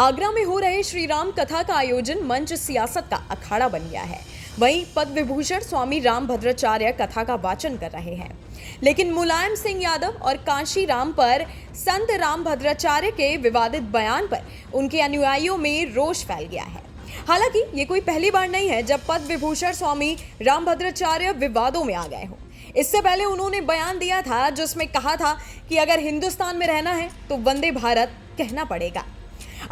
आगरा में हो रहे श्री राम कथा का आयोजन मंच सियासत का अखाड़ा बन गया है। वहीं पद्म विभूषण स्वामी रामभद्राचार्य कथा का वाचन कर रहे हैं, लेकिन मुलायम सिंह यादव और कांशी राम पर संत रामभद्राचार्य के विवादित बयान पर उनके अनुयायियों में रोष फैल गया है। हालांकि ये कोई पहली बार नहीं है जब पद्म विभूषण स्वामी रामभद्राचार्य विवादों में आ गए हों। इससे पहले उन्होंने बयान दिया था जिसमें कहा था कि अगर हिंदुस्तान में रहना है तो वंदे भारत कहना पड़ेगा।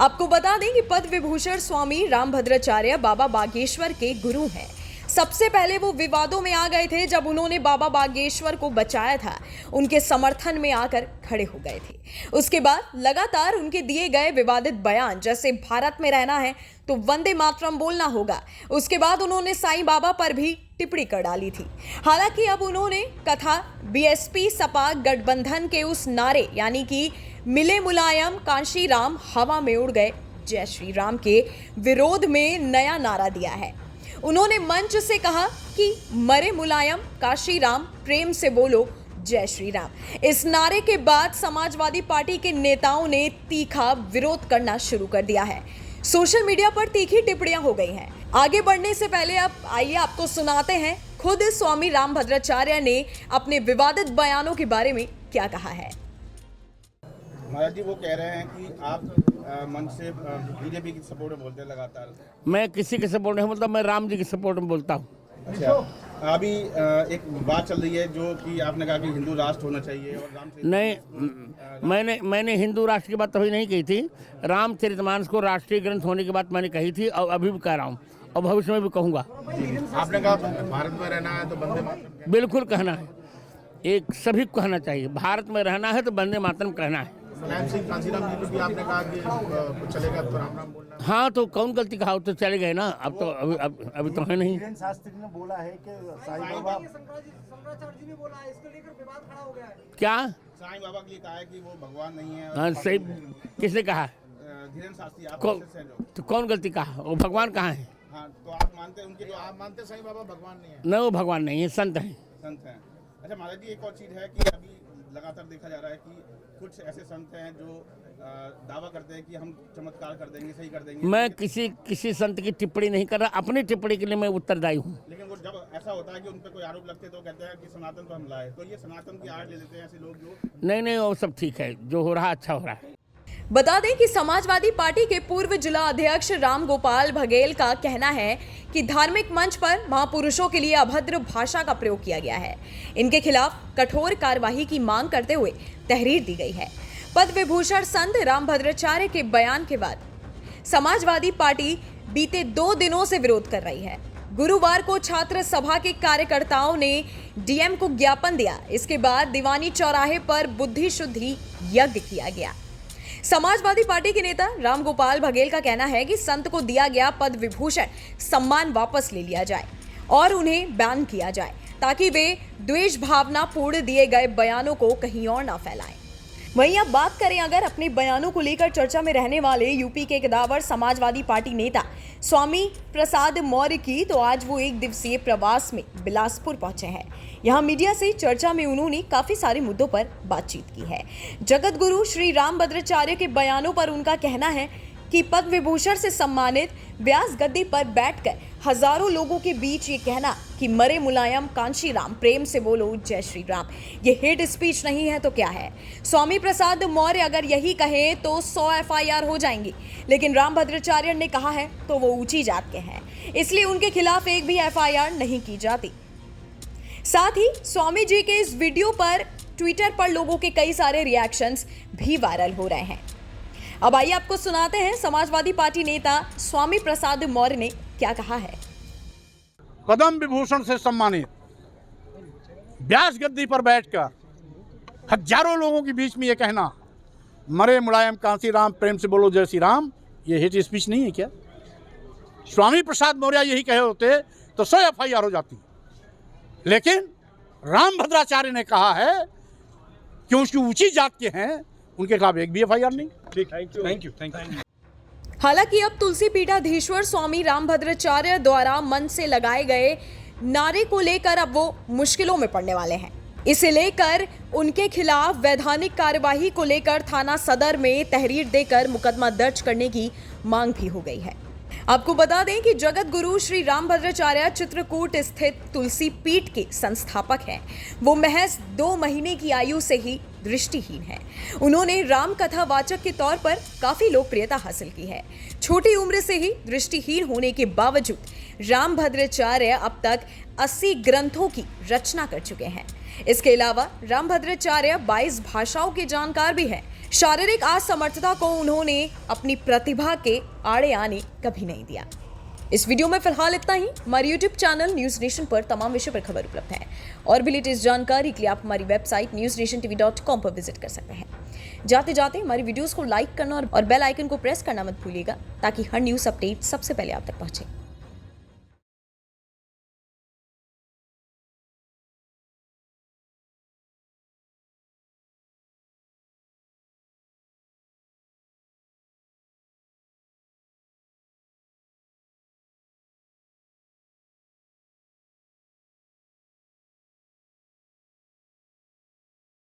आपको बता दें कि पद्म विभूषण स्वामी रामभद्राचार्य बाबा बागेश्वर के गुरु हैं। सबसे पहले वो विवादों में आ गए थे जब उन्होंने बाबा बागेश्वर को बचाया था, उनके समर्थन में आकर खड़े हो गए थे। उसके बाद लगातार उनके दिए गए विवादित बयान, जैसे भारत में रहना है तो वंदे मातरम बोलना होगा। उसके बाद उन्होंने साईं बाबा पर भी टिप्पणी कर डाली थी। हालांकि अब उन्होंने कथा बीएसपी सपा गठबंधन के उस नारे यानी कि मिले मुलायम कांशी राम हवा में उड़ गए जय श्री राम के विरोध में नया नारा दिया है। उन्होंने मंच से कहा कि मरे मुलायम काशी राम प्रेम से बोलो जय श्री राम। इस नारे के बाद समाजवादी पार्टी के नेताओं ने तीखा विरोध करना शुरू कर दिया है। सोशल मीडिया पर तीखी टिप्पणियां हो गई हैं। आगे बढ़ने से पहले अब आइए आपको सुनाते हैं खुद स्वामी रामभद्राचार्य ने अपने विवादित बयानों के बारे में क्या कहा है। महाराज जी वो कह रहे हैं कि आप मंच से बीजेपी की सपोर्ट में बोलते हैं लगातार। मैं किसी के सपोर्ट नहीं बोलता, मैं राम जी के सपोर्ट में बोलता हूँ। अच्छा, अभी एक बात चल रही है जो कि आपने कहा कि हिंदू राष्ट्र होना चाहिए और राम नहीं, मैंने हिंदू राष्ट्र की बात कभी नहीं कही थी। रामचरितमानस को राष्ट्रीय ग्रंथ होने की बात मैंने कही थी और अभी भी कह रहा हूँ और भविष्य में भी कहूँगा। आपने कहा भारत में रहना है तो वंदे मातरम, बिल्कुल कहना है, एक सभी को कहना चाहिए। भारत में रहना है तो वंदे मातरम कहना है। मुलायम सिंह कांशीराम जी को भी आपने कहा कि चलेगा तो राम राम बोलना। हाँ, तो कौन गलती कहा, तो चले गए ना। अब तो अभी तो है नहीं। धीरेन्द्र शास्त्री ने बोला है कि साईं बाबा शंकराचार्य जी ने बोला है, इसको लेकर विवाद खड़ा हो गया है। क्या साईं बाबा के लिए कहा है कि वो भगवान नहीं है। हाँ, सही। किसने कहा? धीरेन्द्र शास्त्री। आप तो कौन गलती कहा? वो भगवान कहाँ है? हाँ, तो आप मानते हैं उनके जो आप मानते हैं साईं बाबा भगवान नहीं है? न, वो भगवान नहीं है, संत हैं। संत हैं। अच्छा महाराज जी, एक और चीज़ है कि अभी लगातार देखा जा रहा है कि कुछ ऐसे संत हैं जो दावा करते हैं कि हम चमत्कार कर देंगे, सही कर देंगे। मैं किसी संत की टिप्पणी नहीं कर रहा, अपनी टिप्पणी के लिए मैं उत्तरदायी हूँ। लेकिन वो जब ऐसा होता है कि उन पर कोई आरोप लगते हैं तो कहते हैं कि सनातन पर हमला है, तो ये सनातन की आड़ ले लेते हैं ऐसे लोग जो। नहीं, वो सब ठीक है, जो हो रहा अच्छा हो रहा है। बता दें कि समाजवादी पार्टी के पूर्व जिला अध्यक्ष राम गोपाल बघेल का कहना है कि धार्मिक मंच पर महापुरुषों के लिए अभद्र भाषा का प्रयोग किया गया है। इनके खिलाफ कठोर कार्रवाई की मांग करते हुए तहरीर दी गई है। पद्म विभूषण संत रामभद्राचार्य के बयान के बाद समाजवादी पार्टी बीते 2 दिनों से विरोध कर रही है। गुरुवार को छात्र सभा के कार्यकर्ताओं ने डीएम को ज्ञापन दिया। इसके बाद दीवानी चौराहे पर बुद्धि शुद्धि यज्ञ किया गया। समाजवादी पार्टी के नेता राम गोपाल बघेल का कहना है कि संत को दिया गया पद्म विभूषण सम्मान वापस ले लिया जाए और उन्हें बैन किया जाए ताकि वे द्वेष भावना पूर्ण दिए गए बयानों को कहीं और ना फैलाएं। वहीं अब बात करें अगर अपने बयानों को लेकर चर्चा में रहने वाले यूपी के कदावर समाजवादी पार्टी नेता स्वामी प्रसाद मौर्य की, तो आज वो 1 दिवसीय प्रवास में बिलासपुर पहुंचे हैं। यहां मीडिया से चर्चा में उन्होंने काफी सारे मुद्दों पर बातचीत की है। जगत गुरु श्री रामभद्राचार्य के बयानों पर उनका कहना है कि पद्म विभूषण से सम्मानित व्यास गद्दी पर बैठकर हजारों लोगों के बीच ये कहना कि मरे मुलायम कांशी राम प्रेम से बोलो जय श्री राम, ये हेट स्पीच नहीं है तो क्या है? स्वामी प्रसाद मौर्य अगर यही कहे तो 100 एफआईआर हो जाएंगी, लेकिन रामभद्राचार्य ने कहा है तो वो ऊंची जात के हैं, इसलिए उनके खिलाफ एक भी एफआईआर नहीं की जाती। साथ ही स्वामी जी के इस वीडियो पर ट्विटर पर लोगों के कई सारे रिएक्शंस भी वायरल हो रहे हैं। अब आइए आपको सुनाते हैं समाजवादी पार्टी नेता स्वामी प्रसाद मौर्य ने क्या कहा है। पद्म विभूषण से सम्मानित व्यास गद्दी पर बैठकर हजारों लोगों के बीच में ये कहना मरे मुलायम कांसी राम प्रेम से बोलो जय श्री राम, ये हेट स्पीच नहीं है क्या? स्वामी प्रसाद मौर्य यही कहे होते तो 100 एफआईआर हो जाती, लेकिन रामभद्राचार्य ने कहा है कि उसकी ऊंची जात के हैं, उनके खिलाफ एक भी एफआईआर नहीं। Thank you. हालांकि अब तुलसी पीठाधीश्वर स्वामी रामभद्राचार्य द्वारा मन से लगाए गए नारे को लेकर अब वो मुश्किलों में पड़ने वाले हैं। इसे लेकर उनके खिलाफ वैधानिक कार्यवाही को लेकर थाना सदर में तहरीर देकर मुकदमा दर्ज करने की मांग भी हो गई है। आपको बता दें कि जगत गुरु श्री रामभद्राचार्य चित्रकूट स्थित तुलसी पीठ के संस्थापक हैं। वो महज 2 महीने की आयु से ही दृष्टिहीन है। उन्होंने राम कथा वाचक के तौर पर काफी लोकप्रियता हासिल की है। छोटी उम्र से ही दृष्टिहीन होने के बावजूद रामभद्राचार्य अब तक 80 ग्रंथों की रचना कर चुके हैं। इसके अलावा रामभद्राचार्य 22 भाषाओं के जानकार भी हैं। शारीरिक असमर्थता को उन्होंने अपनी प्रतिभा के आड़े आने कभी नहीं दिया। इस वीडियो में फिलहाल इतना ही। हमारे यूट्यूब चैनल न्यूज नेशन पर तमाम विषय पर खबर उपलब्ध है और भी लेटेस्ट जानकारी के लिए आप हमारी वेबसाइट newsnationtv.com पर विजिट कर सकते हैं। जाते जाते हमारी वीडियोस को लाइक करना और बेल आइकन को प्रेस करना मत भूलिएगा ताकि हर न्यूज अपडेट सबसे पहले आप तक पहुंचे।